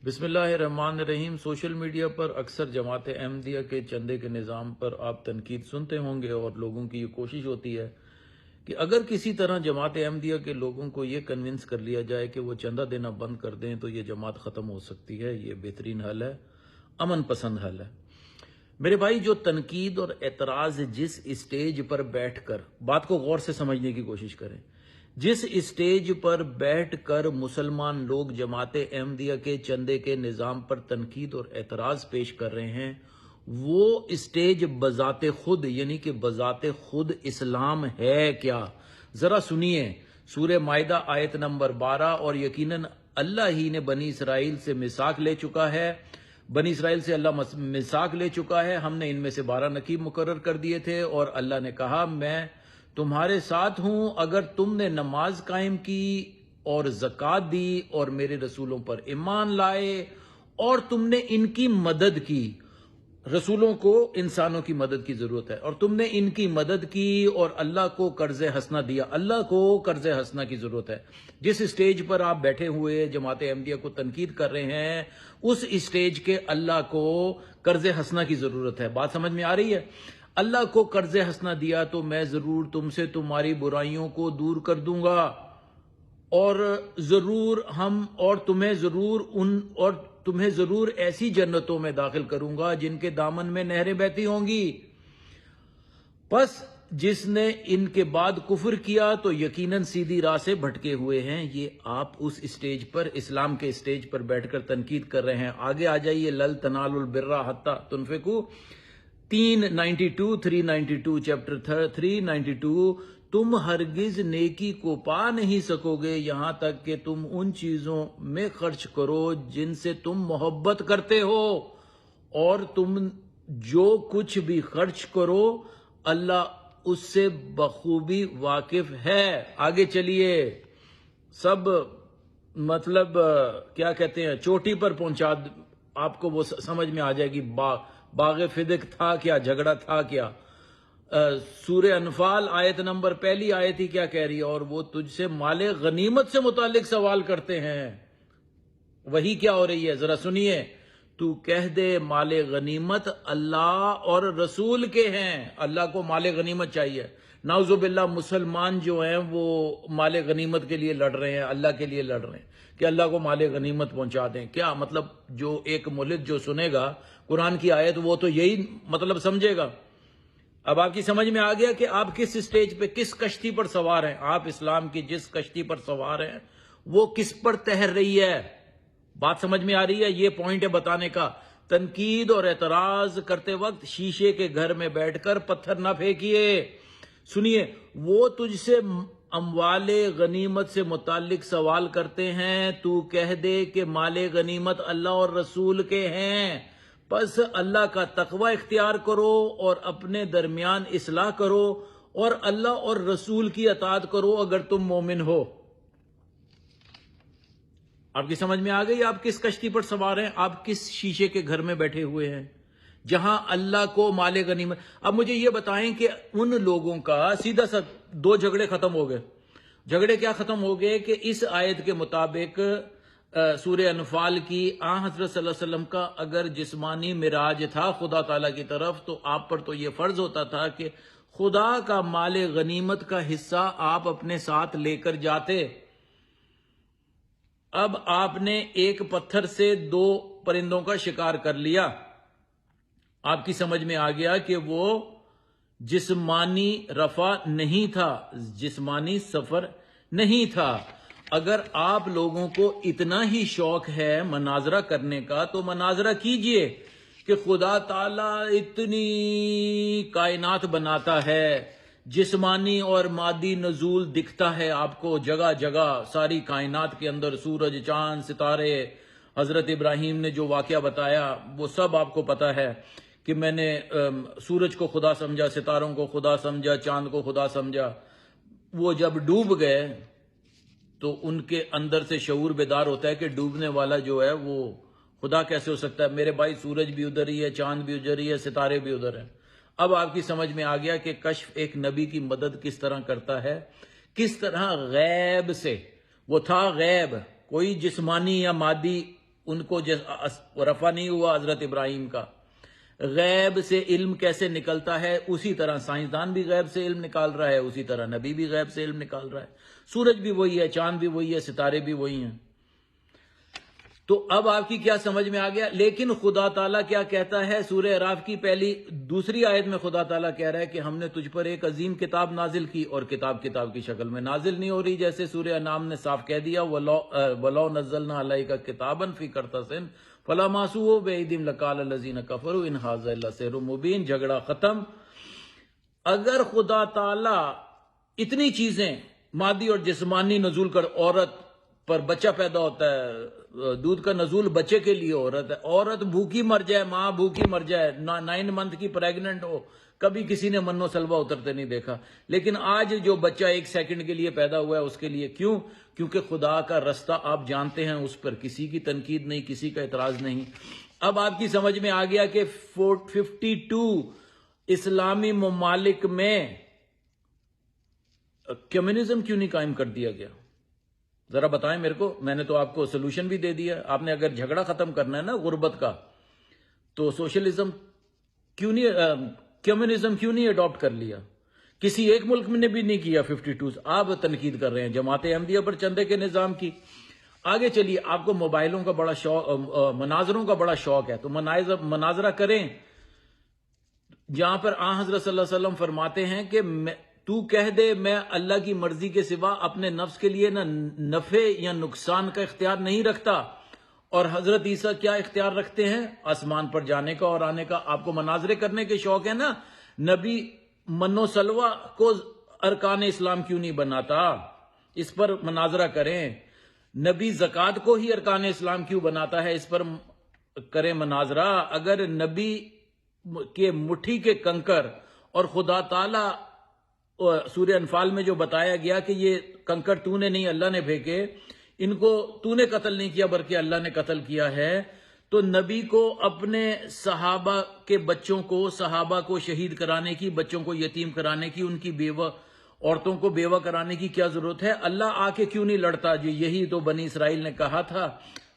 بسم اللہ الرحمن الرحیم۔ سوشل میڈیا پر اکثر جماعت احمدیہ کے چندے کے نظام پر آپ تنقید سنتے ہوں گے، اور لوگوں کی یہ کوشش ہوتی ہے کہ اگر کسی طرح جماعت احمدیہ کے لوگوں کو یہ کنونس کر لیا جائے کہ وہ چندہ دینا بند کر دیں تو یہ جماعت ختم ہو سکتی ہے۔ یہ بہترین حل ہے، امن پسند حل ہے۔ میرے بھائی، جو تنقید اور اعتراض جس اسٹیج پر بیٹھ کر، بات کو غور سے سمجھنے کی کوشش کریں، جس اسٹیج پر بیٹھ کر مسلمان لوگ جماعت احمدیہ کے چندے کے نظام پر تنقید اور اعتراض پیش کر رہے ہیں، وہ اسٹیج بذات خود، یعنی کہ بذات خود اسلام ہے کیا؟ ذرا سنیے سورہ مائدہ آیت نمبر 12، اور یقیناً اللہ ہی نے بنی اسرائیل سے میثاق لے چکا ہے، بنی اسرائیل سے اللہ میثاق لے چکا ہے، ہم نے ان میں سے 12 نقیب مقرر کر دیے تھے، اور اللہ نے کہا میں تمہارے ساتھ ہوں اگر تم نے نماز قائم کی اور زکوٰۃ دی اور میرے رسولوں پر ایمان لائے اور تم نے ان کی مدد کی۔ رسولوں کو انسانوں کی مدد کی ضرورت ہے، اور تم نے ان کی مدد کی اور اللہ کو قرض حسنہ دیا۔ اللہ کو قرض حسنہ کی ضرورت ہے۔ جس اسٹیج پر آپ بیٹھے ہوئے جماعت احمدیہ کو تنقید کر رہے ہیں، اس اسٹیج کے اللہ کو قرض حسنہ کی ضرورت ہے۔ بات سمجھ میں آ رہی ہے؟ اللہ کو قرض حسنہ دیا تو میں ضرور تم سے تمہاری برائیوں کو دور کر دوں گا، اور ضرور تمہیں ضرور ایسی جنتوں میں داخل کروں گا جن کے دامن میں نہریں بہتی ہوں گی۔ پس جس نے ان کے بعد کفر کیا تو یقیناً سیدھی راہ سے بھٹکے ہوئے ہیں۔ یہ آپ اس اسٹیج پر، اسلام کے اسٹیج پر بیٹھ کر تنقید کر رہے ہیں۔ آگے آ جائیے، لن تنالوا البر حتی تنفقوا 392 چیپٹر 392، تم ہرگز نیکی کو پا نہیں سکو گے یہاں تک کہ تم ان چیزوں میں خرچ کرو جن سے تم محبت کرتے ہو، اور تم جو کچھ بھی خرچ کرو اللہ اس سے بخوبی واقف ہے۔ آگے چلیے، سب مطلب کیا کہتے ہیں، چوٹی پر پہنچا، آپ کو وہ سمجھ میں آ جائے گی۔ باغ فدق تھا کیا، جھگڑا تھا کیا؟ سورہ انفال آیت نمبر پہلی آیت ہی کیا کہہ رہی ہے؟ اور وہ تجھ سے مال غنیمت سے متعلق سوال کرتے ہیں۔ وہی کیا ہو رہی ہے، ذرا سنیے۔ تو کہہ دے مال غنیمت اللہ اور رسول کے ہیں۔ اللہ کو مال غنیمت چاہیے۔ نعوذ باللہ، مسلمان جو ہیں وہ مال غنیمت کے لیے لڑ رہے ہیں، اللہ کے لیے لڑ رہے ہیں کہ اللہ کو مال غنیمت پہنچا دیں۔ کیا مطلب؟ جو ایک ملحد جو سنے گا قرآن کی آیت، وہ تو یہی مطلب سمجھے گا۔ اب آپ کی سمجھ میں آ گیا کہ آپ کس اسٹیج پہ، کس کشتی پر سوار ہیں۔ آپ اسلام کی جس کشتی پر سوار ہیں وہ کس پر تیر رہی ہے؟ بات سمجھ میں آ رہی ہے؟ یہ پوائنٹ ہے بتانے کا۔ تنقید اور اعتراض کرتے وقت شیشے کے گھر میں بیٹھ کر پتھر نہ پھینکیے۔ سنیے، وہ تجھ سے اموال غنیمت سے متعلق سوال کرتے ہیں، تو کہہ دے کہ مال غنیمت اللہ اور رسول کے ہیں، پس اللہ کا تقوی اختیار کرو اور اپنے درمیان اصلاح کرو اور اللہ اور رسول کی اطاعت کرو اگر تم مومن ہو۔ آپ کی سمجھ میں آ گئی آپ کس کشتی پر سوار ہیں؟ آپ کس شیشے کے گھر میں بیٹھے ہوئے ہیں جہاں اللہ کو مال غنیمت؟ اب مجھے یہ بتائیں کہ ان لوگوں کا سیدھا سا 2 جھگڑے ختم ہو گئے۔ جھگڑے کیا ختم ہو گئے کہ اس آیت کے مطابق سورہ انفال کی حضرت صلی اللہ علیہ وسلم کا اگر جسمانی معراج تھا خدا تعالیٰ کی طرف، تو آپ پر تو یہ فرض ہوتا تھا کہ خدا کا مال غنیمت کا حصہ آپ اپنے ساتھ لے کر جاتے۔ اب آپ نے ایک پتھر سے 2 پرندوں کا شکار کر لیا۔ آپ کی سمجھ میں آ گیا کہ وہ جسمانی رفع نہیں تھا، جسمانی سفر نہیں تھا۔ اگر آپ لوگوں کو اتنا ہی شوق ہے مناظرہ کرنے کا تو مناظرہ کیجئے کہ خدا تعالیٰ اتنی کائنات بناتا ہے، جسمانی اور مادی نزول دکھتا ہے آپ کو جگہ جگہ، ساری کائنات کے اندر سورج، چاند، ستارے۔ حضرت ابراہیم نے جو واقعہ بتایا وہ سب آپ کو پتا ہے کہ میں نے سورج کو خدا سمجھا، ستاروں کو خدا سمجھا، چاند کو خدا سمجھا۔ وہ جب ڈوب گئے تو ان کے اندر سے شعور بیدار ہوتا ہے کہ ڈوبنے والا جو ہے وہ خدا کیسے ہو سکتا ہے؟ میرے بھائی، سورج بھی ادھر ہی ہے، چاند بھی ادھر ہی ہے، ستارے بھی ادھر ہیں۔ اب آپ کی سمجھ میں آ گیا کہ کشف ایک نبی کی مدد کس طرح کرتا ہے، کس طرح غیب سے۔ وہ تھا غیب، کوئی جسمانی یا مادی ان کو رفع نہیں ہوا حضرت ابراہیم کا. غیب سے علم کیسے نکلتا ہے، اسی طرح سائنسدان بھی غیب سے علم نکال رہا ہے، اسی طرح نبی بھی غیب سے علم نکال رہا ہے. سورج بھی وہی ہے، چاند بھی وہی ہے، ستارے بھی وہی ہیں. تو اب آپ کی کیا سمجھ میں آ گیا؟ لیکن خدا تعالیٰ کیا کہتا ہے سورہ اعراف کی دوسری آیت میں خدا تعالیٰ کہہ رہا ہے کہ ہم نے تجھ پر ایک عظیم کتاب نازل کی، اور کتاب کی شکل میں نازل نہیں ہو رہی، جیسے سورہ انعام نے صاف کہہ دیا وَلَوْ نَزَّلْنَا عَلَيْكَ كِتَابًا فِي قِرْطَاسٍ فَلَمَاسُوهُ بِأَيْدِيهِمْ لَقَالَ الَّذِينَ كَفَرُوا إِنْ هَٰذَا إِلَّا سِحْرٌ مُّبِينٌ. جھگڑا ختم. اگر خدا تعالیٰ اتنی چیزیں مادی اور جسمانی نزول کر، عورت پر بچہ پیدا ہوتا ہے، دودھ کا نزول بچے کے لیے عورت بھوکی مر جائے، ماں بھوکی مر جائے، 9 منتھ کی پریگننٹ ہو، کبھی کسی نے منو سلوا اترتے نہیں دیکھا. لیکن آج جو بچہ 1 سیکنڈ کے لیے پیدا ہوا ہے اس کے لیے کیوں؟ کیونکہ خدا کا رستہ آپ جانتے ہیں، اس پر کسی کی تنقید نہیں، کسی کا اعتراض نہیں. اب آپ کی سمجھ میں آ گیا کہ 52 اسلامی ممالک میں کمیونزم کیوں نہیں قائم کر دیا گیا؟ ذرا بتائیں میرے کو. میں نے تو آپ کو سلوشن بھی دے دیا. آپ نے اگر جھگڑا ختم کرنا ہے نا غربت کا، تو سوشلزم کیوں نہیں، کمیونزم کیوں نہیں اڈاپٹ کر لیا؟ کسی ایک ملک میں نے بھی نہیں کیا. 52 آپ تنقید کر رہے ہیں جماعت احمدیہ پر چندے کے نظام کی. آگے چلیے. آپ کو موبائلوں کا بڑا شوق، مناظروں کا بڑا شوق ہے، تو مناظرہ کریں جہاں پر حضرت صلی اللہ علیہ وسلم فرماتے ہیں کہ تو کہہ دے میں اللہ کی مرضی کے سوا اپنے نفس کے لیے نہ نفع یا نقصان کا اختیار نہیں رکھتا. اور حضرت عیسیٰ کیا اختیار رکھتے ہیں؟ آسمان پر جانے کا اور آنے کا. آپ کو مناظرے کرنے کے شوق ہے نا. نبی منو سلوا کو ارکان اسلام کیوں نہیں بناتا؟ اس پر مناظرہ کریں. نبی زکوٰۃ کو ہی ارکان اسلام کیوں بناتا ہے؟ اس پر کریں مناظرہ. اگر نبی کے مٹھی کے کنکر اور خدا تعالی سورہ انفال میں جو بتایا گیا کہ یہ کنکر تو نے نہیں اللہ نے پھینکے، ان کو تو نے قتل نہیں کیا بلکہ اللہ نے قتل کیا ہے، تو نبی کو اپنے صحابہ کے بچوں کو، صحابہ کو شہید کرانے کی، بچوں کو یتیم کرانے کی، ان کی بیوہ عورتوں کو بیوہ کرانے کی کیا ضرورت ہے؟ اللہ آ کے کیوں نہیں لڑتا؟ جو یہی تو بنی اسرائیل نے کہا تھا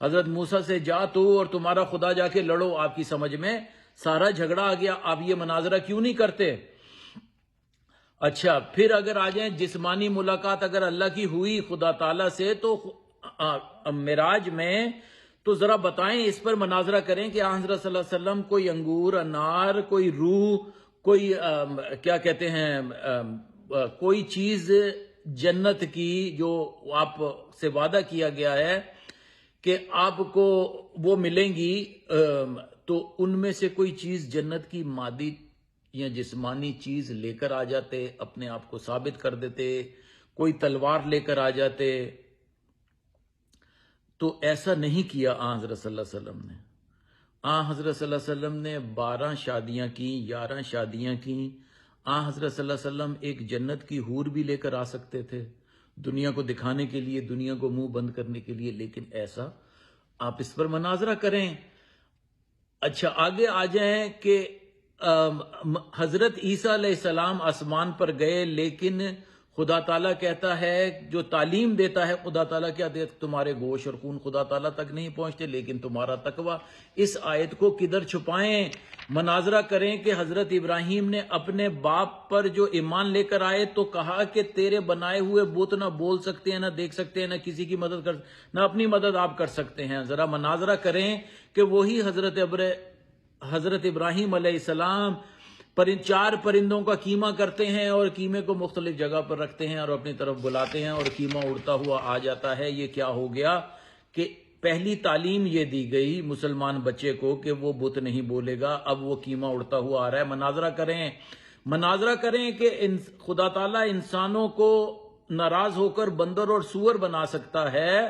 حضرت موسیٰ سے، جا تو اور تمہارا خدا جا کے لڑو. آپ کی سمجھ میں سارا جھگڑا آ گیا. آپ یہ مناظرہ کیوں نہیں کرتے؟ اچھا، پھر اگر آ جائیں جسمانی ملاقات اگر اللہ کی ہوئی خدا تعالیٰ سے تو معراج میں، تو ذرا بتائیں، اس پر مناظرہ کریں کہ حضرت صلی اللہ علیہ وسلم کوئی انگور، انار، کوئی روح، کوئی کیا کہتے ہیں، کوئی چیز جنت کی جو آپ سے وعدہ کیا گیا ہے کہ آپ کو وہ ملیں گی، تو ان میں سے کوئی چیز جنت کی مادی یا جسمانی چیز لے کر آ جاتے، اپنے آپ کو ثابت کر دیتے، کوئی تلوار لے کر آ جاتے. تو ایسا نہیں کیا حضرت صلی اللہ علیہ وسلم نے. حضرت صلی اللہ علیہ وسلم نے 12 شادیاں کی، 11 شادیاں کی. حضرت صلی اللہ علیہ وسلم ایک جنت کی حور بھی لے کر آ سکتے تھے دنیا کو دکھانے کے لیے، دنیا کو منہ بند کرنے کے لیے، لیکن ایسا. آپ اس پر مناظرہ کریں. اچھا، آگے آ جائیں کہ حضرت عیسیٰ علیہ السلام آسمان پر گئے، لیکن خدا تعالیٰ کہتا ہے، جو تعلیم دیتا ہے خدا تعالیٰ کیا دیتا، تمہارے گوشت اور خون خدا تعالیٰ تک نہیں پہنچتے لیکن تمہارا تقویٰ. اس آیت کو کدھر چھپائیں؟ مناظرہ کریں کہ حضرت ابراہیم نے اپنے باپ پر جو ایمان لے کر آئے تو کہا کہ تیرے بنائے ہوئے بت نہ بول سکتے ہیں، نہ دیکھ سکتے ہیں، نہ کسی کی مدد کر، نہ اپنی مدد آپ کر سکتے ہیں. ذرا مناظرہ کریں کہ وہی حضرت ابراہیم علیہ السلام 4 پرندوں کا کیما کرتے ہیں اور کیمے کو مختلف جگہ پر رکھتے ہیں اور اپنی طرف بلاتے ہیں اور کیما اڑتا ہوا آ جاتا ہے. یہ کیا ہو گیا کہ پہلی تعلیم یہ دی گئی مسلمان بچے کو کہ وہ بت نہیں بولے گا، اب وہ کیما اڑتا ہوا آ رہا ہے. مناظرہ کریں کہ خدا تعالیٰ انسانوں کو ناراض ہو کر بندر اور سور بنا سکتا ہے،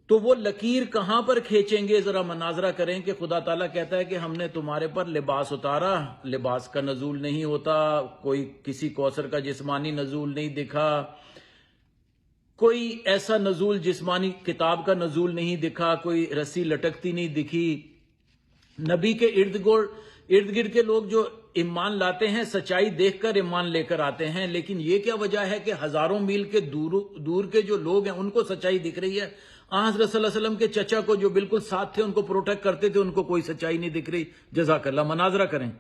تو وہ لکیر کہاں پر کھینچیں گے؟ ذرا مناظرہ کریں کہ خدا تعالیٰ کہتا ہے کہ ہم نے تمہارے پر لباس اتارا، لباس کا نزول نہیں ہوتا، کوئی کسی کوثر کا جسمانی نزول نہیں دکھا، کوئی ایسا نزول جسمانی کتاب کا نزول نہیں دکھا، کوئی رسی لٹکتی نہیں دکھی. نبی کے ارد گرد کے لوگ جو ایمان لاتے ہیں سچائی دیکھ کر ایمان لے کر آتے ہیں، لیکن یہ کیا وجہ ہے کہ ہزاروں میل کے دور کے جو لوگ ہیں ان کو سچائی دکھ رہی ہے، حضرت صلی اللہ علیہ وسلم کے چچا کو جو بالکل ساتھ تھے ان کو پروٹیکٹ کرتے تھے ان کو کوئی سچائی نہیں دکھ رہی. جزاک اللہ. مناظرہ کریں.